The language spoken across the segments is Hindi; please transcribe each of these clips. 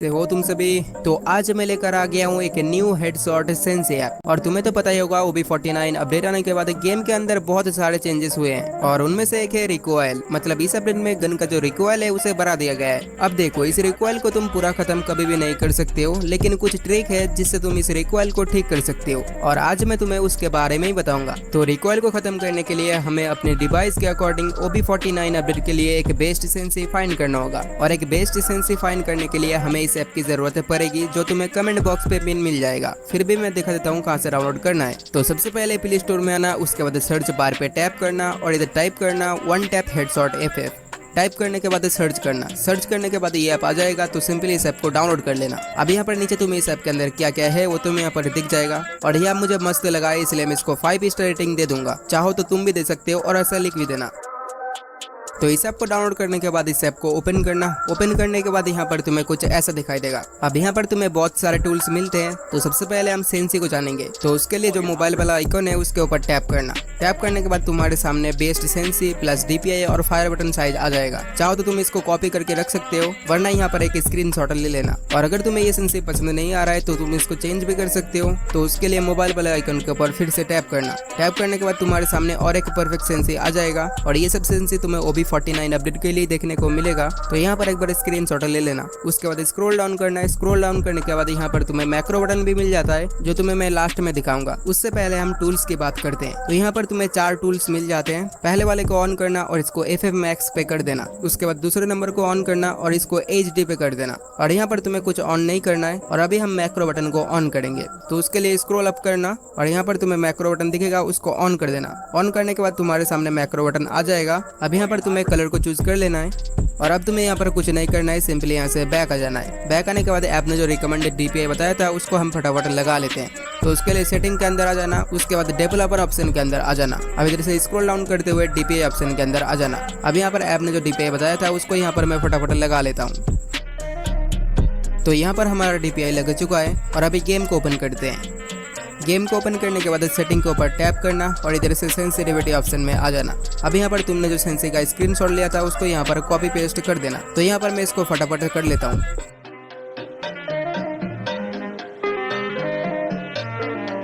से हो तुम सभी। तो आज मैं लेकर आ गया हूँ एक न्यू हेडशॉट सेंस ऐप। और तुम्हें तो पता ही होगा OB49 अपडेट आने के बाद गेम के अंदर बहुत सारे चेंजेस हुए हैं और उनमें से एक है रिकॉइल। मतलब इस अपडेट में गन का जो रिकॉइल है उसे बढ़ा दिया गया है। अब देखो, इस रिकॉइल को तुम पूरा खत्म कभी भी नहीं कर सकते हो, लेकिन कुछ ट्रिक है जिससे तुम इस रिकॉइल को ठीक कर सकते हो और आज मैं तुम्हें उसके बारे में ही बताऊंगा। तो रिकॉइल को खत्म करने के लिए हमें अपने डिवाइस के अकॉर्डिंग OB49 अपडेट के लिए एक बेस्ट सेंसी फाइंड करना होगा और एक बेस्ट सेंसी फाइंड करने के लिए हमें इस ऐप की जरूरत पड़ेगी जो तुम्हें कमेंट बॉक्स पे पिन मिल जाएगा। फिर भी मैं दिखा देता हूँ कहाँ से डाउनलोड करना है। तो सबसे पहले प्ले स्टोर में आना, उसके बाद सर्च बार पे टैप करना और इधर टाइप करना one tap headshot FF। Type करने के बाद सर्च करना, सर्च करने के बाद ये ऐप आ जाएगा। तो सिंपली इस ऐप को डाउनलोड कर लेना। अब यहाँ पर नीचे तुम्हें इस ऐप के अंदर क्या क्या है वो तुम्हें यहाँ पर दिख जाएगा और ये ऐप मुझे मस्त लगा है, इसलिए मैं इसको 5 स्टार रेटिंग दे दूंगा। चाहो तो तुम भी दे सकते हो और ऐसा लिख भी देना। तो इस ऐप को डाउनलोड करने के बाद इस ऐप को ओपन करना। ओपन करने के बाद यहाँ पर तुम्हें कुछ ऐसा दिखाई देगा। अब यहाँ पर तुम्हें बहुत सारे टूल्स मिलते हैं। तो सबसे पहले हम सेंसी को जानेंगे। तो उसके लिए जो मोबाइल वाला आइकन है उसके ऊपर टैप करना। टैप करने के बाद तुम्हारे सामने बेस्ट सेंसी प्लस DPI और फायर बटन साइज आ जाएगा। चाहो तो तुम इसको कॉपी करके रख सकते हो, वरना यहाँ पर एक स्क्रीनशॉट ले लेना। और अगर तुम्हें ये सेंसी पसंद नहीं आ रहा है तो तुम इसको चेंज भी कर सकते हो। तो उसके लिए मोबाइल वाले आइकन के ऊपर फिर से टैप करना। टैप करने के बाद तुम्हारे सामने और एक परफेक्ट सेंसी आ जाएगा और ये सब सेंसी तुम्हें OB49 अपडेट के लिए देखने को मिलेगा। तो यहाँ पर एक बार स्क्रीनशॉट ले लेना। उसके बाद स्क्रॉल डाउन करना है। स्क्रॉल डाउन करने के बाद यहाँ पर तुम्हें मैक्रो बटन भी मिल जाता है जो तुम्हें मैं लास्ट में दिखाऊंगा। उससे पहले हम टूल्स की बात करते हैं। तो यहाँ पर तुम्हें 4 टूल्स मिल जाते हैं। पहले वाले को ऑन करना और इसको FF Max पे कर देना। उसके बाद दूसरे नंबर को ऑन करना और इसको HD पे कर देना। और यहाँ पर तुम्हें कुछ ऑन नहीं करना है और अभी हम मैक्रो बटन को ऑन करेंगे। तो उसके लिए स्क्रॉल अप करना और यहाँ पर तुम्हें मैक्रो बटन दिखेगा, उसको ऑन कर देना। ऑन करने के बाद तुम्हारे सामने मैक्रो बटन आ जाएगा। अब यहाँ पर तुम्हें कलर को चूज कर लेना है और अब तुम्हें यहाँ पर कुछ नहीं करना है, सिंपली यहाँ से बैक आ जाना है। बैक आने के बाद ऐप ने जो रिकमेंडेड DPI बताया था उसको हम फटाफट लगा लेते हैं। तो उसके लिए सेटिंग के अंदर आ जाना। उसके बाद डेवलपर ऑप्शन के अंदर आ जाना। अब इधर से स्क्रॉल डाउन करते हुए DPI ऑप्शन के अंदर आ जाना। अब यहाँ पर ऐप ने जो DPI बताया था उसको यहाँ पर मैं फटाफट लगा लेता हूँ। तो यहाँ पर हमारा DPI लग चुका है और अभी गेम को ओपन करते हैं। गेम को ओपन करने के बाद सेटिंग के ऊपर टैप करना और इधर से सेंसिटिविटी ऑप्शन में आ जाना। अब यहाँ पर तुमने जो सेंसी का स्क्रीनशॉट लिया था उसको यहाँ पर कॉपी पेस्ट कर देना। तो यहाँ पर मैं इसको फटाफट कर लेता हूँ।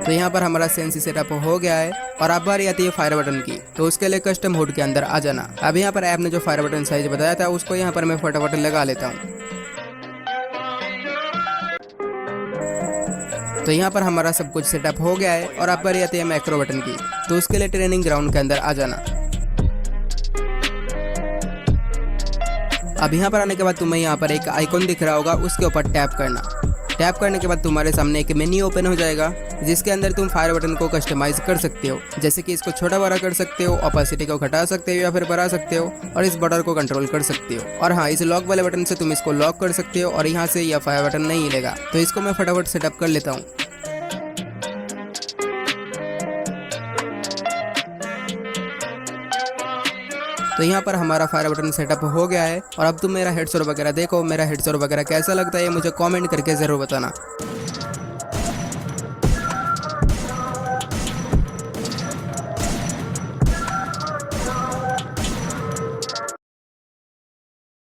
तो यहाँ पर हमारा सेंसी सेटअप हो गया है और अब बारी आती है फायर बटन की। तो उसके लिए कस्टम हुड के अंदर आ जाना। अब यहाँ पर ऐप ने जो फायर बटन साइज बताया था उसको यहाँ पर मैं फटाफट लगा लेता हूँ। तो यहाँ पर हमारा सब कुछ सेटअप हो गया है और अब बारी आती है मैक्रो बटन की। तो उसके लिए ट्रेनिंग ग्राउंड के अंदर आ जाना। अब यहाँ पर आने के बाद तुम्हें यहाँ पर एक आइकॉन दिख रहा होगा, उसके ऊपर टैप करना। टैप करने के बाद तुम्हारे सामने एक मेन्यू ओपन हो जाएगा जिसके अंदर तुम फायर बटन को कस्टमाइज कर सकते हो। जैसे कि इसको छोटा बड़ा कर सकते हो, ऑपेसिटी को घटा सकते हो या फिर बढ़ा सकते हो और इस बॉर्डर को कंट्रोल कर सकते हो। और हाँ, इस लॉक वाले बटन से तुम इसको लॉक कर सकते हो और यहाँ से यह फायर बटन नहीं हिलेगा। तो इसको मैं फटाफट सेटअप कर लेता हूँ। तो यहाँ पर हमारा फायर बटन सेटअप हो गया है और अब तुम मेरा हेडशॉट वगैरह देखो। मेरा हेडशॉट वगैरह कैसा लगता है मुझे कमेंट करके ज़रूर बताना।